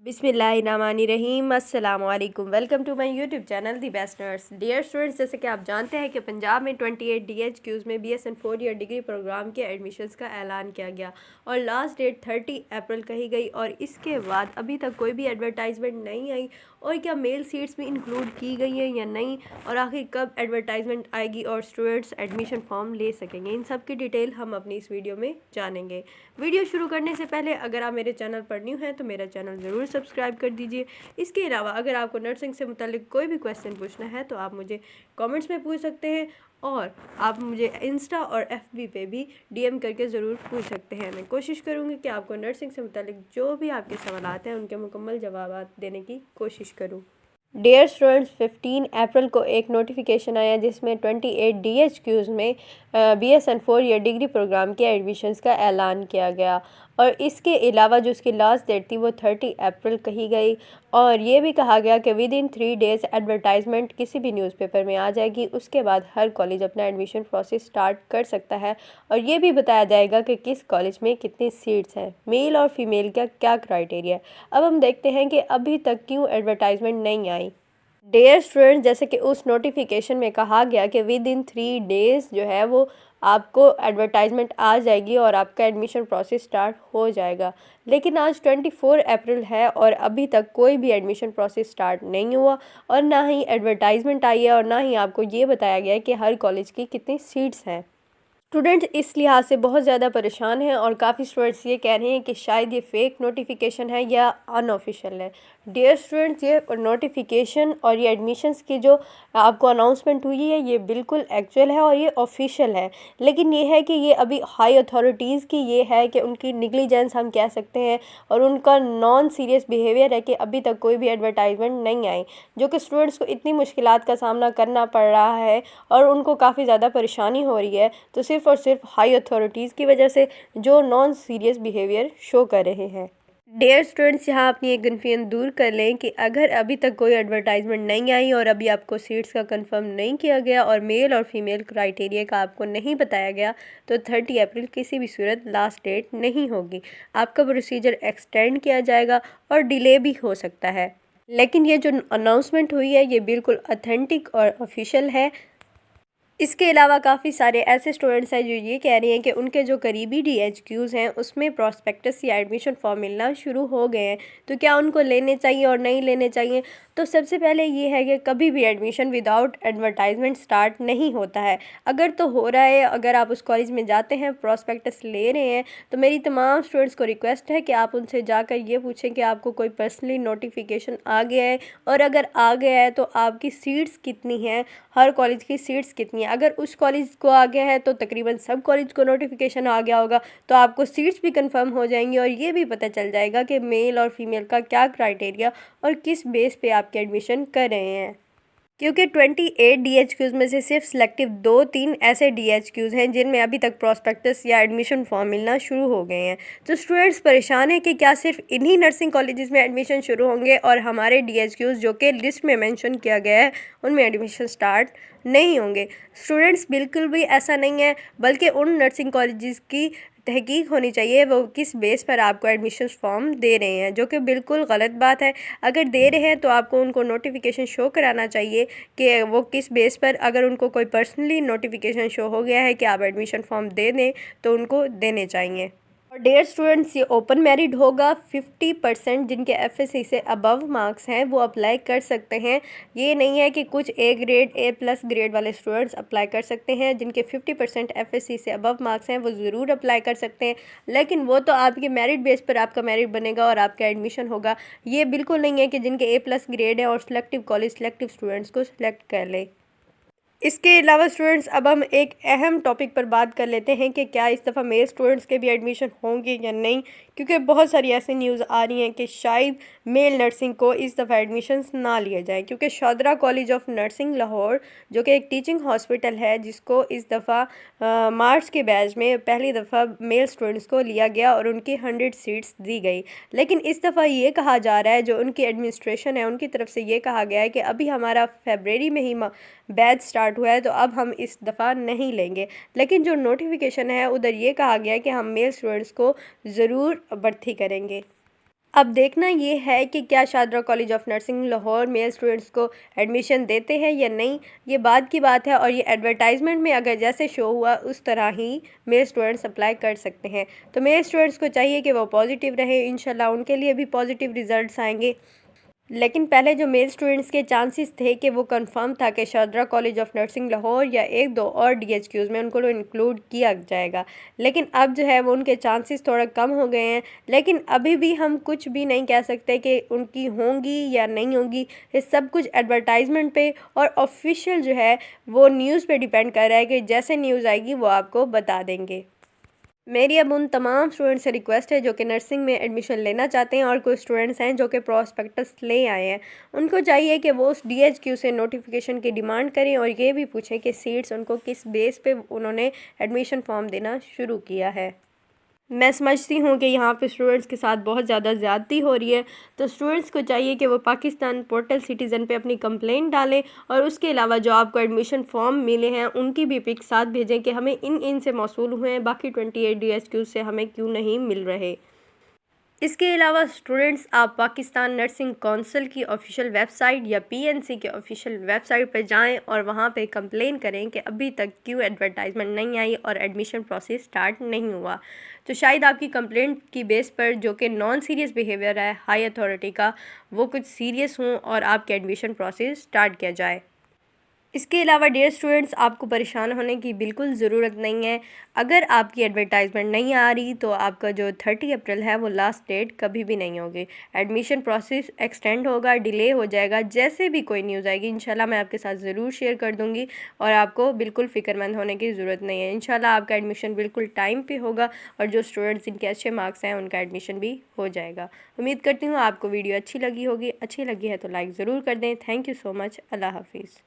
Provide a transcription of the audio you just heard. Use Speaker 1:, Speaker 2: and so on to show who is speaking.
Speaker 1: बिस्मिल्लाहिर्रहमानिर्रहीम। अस्सलामुअलैकुम। Welcome to my YouTube channel the best nurse. Dear students, जैसे कि आप जानते हैं कि पंजाब में 28 DHQs में BSN 4 ईयर डिग्री प्रोग्राम के एडमिशन्स का ऐलान किया गया और लास्ट डेट 30 अप्रैल कही गई और इसके बाद अभी तक कोई भी एडवर्टाइजमेंट नहीं आई और क्या मेल सीट्स भी इंक्लूड की गई हैं या नहीं, और आखिर कब एडवर्टाइजमेंट आएगी और स्टूडेंट्स एडमिशन फॉर्म ले सकेंगे, इन सब की डिटेल हम अपनी इस वीडियो में जानेंगे। वीडियो शुरू करने से पहले अगर आप मेरे चैनल पर न्यू हैं तो मेरा चैनल ज़रूर सब्सक्राइब कर दीजिए। इसके अलावा अगर आपको नर्सिंग से मुतालिक कोई भी क्वेश्चन पूछना है तो आप मुझे कमेंट्स में पूछ सकते हैं और आप मुझे इंस्टा और FB पे भी DM करके ज़रूर पूछ सकते हैं। मैं कोशिश करूँगी कि आपको नर्सिंग से मुतालिक जो भी आपके सवालात हैं उनके मुकम्मल जवाब देने की कोशिश करूँ। डियर स्टूडेंट्स, 15 अप्रैल को एक नोटिफिकेशन आया जिसमें 28 DHQs में BSN 4 ईयर डिग्री प्रोग्राम के एडमिशन्स का ऐलान किया गया और इसके अलावा जो उसकी लास्ट डेट थी वो 30 अप्रैल कही गई और ये भी कहा गया कि विद इन 3 डेज़ एडवर्टाइजमेंट किसी भी न्यूज़पेपर में आ जाएगी। उसके बाद हर कॉलेज अपना एडमिशन प्रोसेस स्टार्ट कर सकता है और ये भी बताया जाएगा कि किस कॉलेज में कितनी सीट्स हैं, मेल और फीमेल का क्या क्राइटेरिया है। अब हम देखते हैं कि अभी तक क्यों एडवर्टाइजमेंट नहीं आई। डियर स्टूडेंट्स, जैसे कि उस नोटिफिकेशन में कहा गया कि विद इन 3 डेज़ जो है वो आपको एडवर्टाइजमेंट आ जाएगी और आपका एडमिशन प्रोसेस स्टार्ट हो जाएगा, लेकिन आज 24 अप्रैल है और अभी तक कोई भी एडमिशन प्रोसेस स्टार्ट नहीं हुआ और ना ही एडवर्टाइजमेंट आई है और ना ही आपको ये बताया गया है कि हर कॉलेज की कितनी सीट्स हैं। स्टूडेंट्स इस लिहाज से बहुत ज़्यादा परेशान हैं और काफ़ी स्टूडेंट्स ये कह रहे हैं कि शायद ये फेक नोटिफिकेशन है या अनऑफिशियल है। डियर स्टूडेंट्स, ये नोटिफिकेशन और ये एडमिशन्स की जो आपको अनाउंसमेंट हुई है ये बिल्कुल एक्चुअल है और ये ऑफिशियल है, लेकिन ये है कि ये अभी हाई अथॉरिटीज़ की ये है कि उनकी निगलिजेंस हम कह सकते हैं और उनका नॉन सीरियस बिहेवियर है कि अभी तक कोई भी एडवर्टाइजमेंट नहीं आई, जो कि स्टूडेंट्स को इतनी मुश्किलात का सामना करना पड़ रहा है और उनको काफ़ी ज़्यादा परेशानी हो रही है, तो सिर्फ़ और सिर्फ हाई अथॉरिटीज़ की वजह से जो नॉन सीरियस बिहेवियर शो कर रहे हैं। डियर स्टूडेंट्स, यहाँ अपनी एक कन्फ्यूजन दूर कर लें कि अगर अभी तक कोई एडवर्टाइजमेंट नहीं आई और अभी आपको सीट्स का कंफर्म नहीं किया गया और मेल और फीमेल क्राइटेरिया का आपको नहीं बताया गया तो 30 अप्रैल किसी भी सूरत लास्ट डेट नहीं होगी। आपका प्रोसीजर एक्सटेंड किया जाएगा और डिले भी हो सकता है, लेकिन ये जो अनाउंसमेंट हुई है ये बिल्कुल ऑथेंटिक और ऑफिशियल है। इसके अलावा काफ़ी सारे ऐसे स्टूडेंट्स हैं जो ये कह रहे हैं कि उनके जो करीबी DHQs हैं उसमें प्रॉस्पेक्टस या एडमिशन फॉर्म मिलना शुरू हो गए हैं, तो क्या उनको लेने चाहिए और नहीं लेने चाहिए। तो सबसे पहले ये है कि कभी भी एडमिशन विदाउट एडवर्टाइजमेंट स्टार्ट नहीं होता है। अगर तो हो रहा है, अगर आप उस कॉलेज में जाते हैं, प्रॉस्पेक्टस ले रहे हैं, तो मेरी तमाम स्टूडेंट्स को रिक्वेस्ट है कि आप उनसे जाकर ये पूछें कि आपको कोई पर्सनली नोटिफिकेशन आ गया है और अगर आ गया है तो आपकी सीट्स कितनी हैं, हर कॉलेज की सीट्स कितनी हैं। अगर उस कॉलेज को आ गया है तो तकरीबन सब कॉलेज को नोटिफिकेशन आ गया होगा, तो आपको सीट्स भी कंफर्म हो जाएंगी और ये भी पता चल जाएगा कि मेल और फीमेल का क्या क्राइटेरिया और किस बेस पे आपके एडमिशन कर रहे हैं। क्योंकि 28 DHQs में से सिर्फ सिलेक्टिव 2-3 ऐसे DHQs हैं जिनमें अभी तक प्रॉस्पेक्टस या एडमिशन फॉर्म मिलना शुरू हो गए हैं। तो स्टूडेंट्स परेशान हैं कि क्या सिर्फ इन्हीं नर्सिंग कॉलेजेस में एडमिशन शुरू होंगे और हमारे DHQs जो कि लिस्ट में मेंशन किया गया है उनमें एडमिशन स्टार्ट नहीं होंगे। स्टूडेंट्स बिल्कुल भी ऐसा नहीं है, बल्कि उन नर्सिंग कॉलेजेस की तहकीक होनी चाहिए वो किस बेस पर आपको एडमिशन फॉर्म दे रहे हैं, जो कि बिल्कुल गलत बात है। अगर दे रहे हैं तो आपको उनको नोटिफिकेशन शो कराना चाहिए कि वो किस बेस पर, अगर उनको कोई पर्सनली नोटिफिकेशन शो हो गया है कि आप एडमिशन फॉर्म दे दें तो उनको देने चाहिए। और डियर स्टूडेंट्स, ये ओपन मेरिट होगा। 50% जिनके FSC से अबव मार्क्स हैं वो अप्लाई कर सकते हैं। ये नहीं है कि कुछ A ग्रेड A+ ग्रेड वाले स्टूडेंट्स अप्लाई कर सकते हैं। जिनके 50% FSC से अबव मार्क्स हैं वो ज़रूर अप्लाई कर सकते हैं, लेकिन वो तो आपके मेरिट बेस पर आपका मेरिट बनेगा और आपका एडमिशन होगा। ये बिल्कुल नहीं है कि जिनके A+ ग्रेड है और सिलेक्टिव कॉलेज सिलेक्टिव स्टूडेंट्स को सिलेक्ट कर ले। इसके अलावा स्टूडेंट्स, अब हम एक अहम टॉपिक पर बात कर लेते हैं कि क्या इस दफ़ा मेल स्टूडेंट्स के भी एडमिशन होंगे या नहीं, क्योंकि बहुत सारी ऐसी न्यूज़ आ रही हैं कि शायद मेल नर्सिंग को इस दफ़ा एडमिशन्स ना लिए जाएं, क्योंकि शौदरा कॉलेज ऑफ नर्सिंग लाहौर जो कि एक टीचिंग हॉस्पिटल है जिसको इस दफ़ा मार्च के बैच में पहली दफ़ा मेल स्टूडेंट्स को लिया गया और उनकी 100 सीट्स दी गई, लेकिन इस दफ़ा ये कहा जा रहा है, जो उनकी एडमिनिस्ट्रेशन है उनकी तरफ से ये कहा गया है कि अभी हमारा फरवरी में ही बैच स्टार्ट हुआ है तो अब हम इस दफ़ा नहीं लेंगे। लेकिन जो नोटिफिकेशन है उधर ये कहा गया है कि हम मेल स्टूडेंट्स को ज़रूर भर्ती करेंगे। अब देखना ये है कि क्या Shahdara college of nursing Lahore male students को एडमिशन देते हैं या नहीं, ये बाद की बात है। और ये एडवर्टाइजमेंट में अगर जैसे शो हुआ उस तरह ही मेल स्टूडेंट्स अप्लाई कर सकते हैं। तो मेल स्टूडेंट्स को चाहिए कि वो पॉजिटिव रहे, इंशाल्लाह उनके लिए भी पॉजिटिव रिजल्ट्स आएंगे। लेकिन पहले जो मेल स्टूडेंट्स के चांसेस थे कि वो कंफर्म था कि Shahdara college of nursing Lahore या एक दो और DHQs में उनको इंक्लूड किया जाएगा, लेकिन अब जो है वो उनके चांसेस थोड़ा कम हो गए हैं। लेकिन अभी भी हम कुछ भी नहीं कह सकते कि उनकी होंगी या नहीं होंगी। ये सब कुछ एडवर्टाइजमेंट पे और ऑफिशियल जो है वो न्यूज़ पे डिपेंड कर रहा है कि जैसे न्यूज़ आएगी वो आपको बता देंगे। मेरी अब उन तमाम स्टूडेंट्स से रिक्वेस्ट है जो कि नर्सिंग में एडमिशन लेना चाहते हैं और कुछ स्टूडेंट्स हैं जो कि प्रॉस्पेक्टस ले आए हैं, उनको चाहिए कि वो उस DHQ से नोटिफिकेशन की डिमांड करें और ये भी पूछें कि सीट्स उनको किस बेस पे उन्होंने एडमिशन फॉर्म देना शुरू किया है। मैं समझती हूँ कि यहाँ पे स्टूडेंट्स के साथ बहुत ज़्यादा ज़्यादती हो रही है, तो स्टूडेंट्स को चाहिए कि वो पाकिस्तान पोर्टल सिटीज़न पे अपनी कंप्लेंट डालें और उसके अलावा जो आपको एडमिशन फॉर्म मिले हैं उनकी भी पिक साथ भेजें कि हमें इन से मौसूल हुए हैं, बाकी 28 DHQ से हमें क्यों नहीं मिल रहे। इसके अलावा स्टूडेंट्स आप पाकिस्तान नर्सिंग काउंसिल की ऑफिशियल वेबसाइट या PNC के ऑफिशियल वेबसाइट पर जाएं और वहां पे कंप्लेन करें कि अभी तक क्यों एडवर्टाइजमेंट नहीं आई और एडमिशन प्रोसेस स्टार्ट नहीं हुआ। तो शायद आपकी कंप्लेंट की बेस पर जो कि नॉन सीरियस बिहेवियर है हाई अथॉरिटी का, वो कुछ सीरियस हों और आपके एडमिशन प्रोसेस स्टार्ट किया जाए। इसके अलावा डियर स्टूडेंट्स, आपको परेशान होने की बिल्कुल ज़रूरत नहीं है। अगर आपकी एडवर्टाइजमेंट नहीं आ रही तो आपका जो 30 अप्रैल है वो लास्ट डेट कभी भी नहीं होगी। एडमिशन प्रोसेस एक्सटेंड होगा, डिले हो जाएगा। जैसे भी कोई न्यूज़ आएगी इंशाल्लाह मैं आपके साथ ज़रूर शेयर कर दूँगी और आपको बिल्कुल फ़िक्रमंद होने की ज़रूरत नहीं है। इंशाल्लाह आपका एडमिशन बिल्कुल टाइम पर होगा और जो स्टूडेंट्स जिनके अच्छे मार्क्स हैं उनका एडमिशन भी हो जाएगा। उम्मीद करती हूँ आपको वीडियो अच्छी लगी होगी। अच्छी लगी है तो लाइक ज़रूर कर दें। Thank you so much. अल्लाह हाफिज़।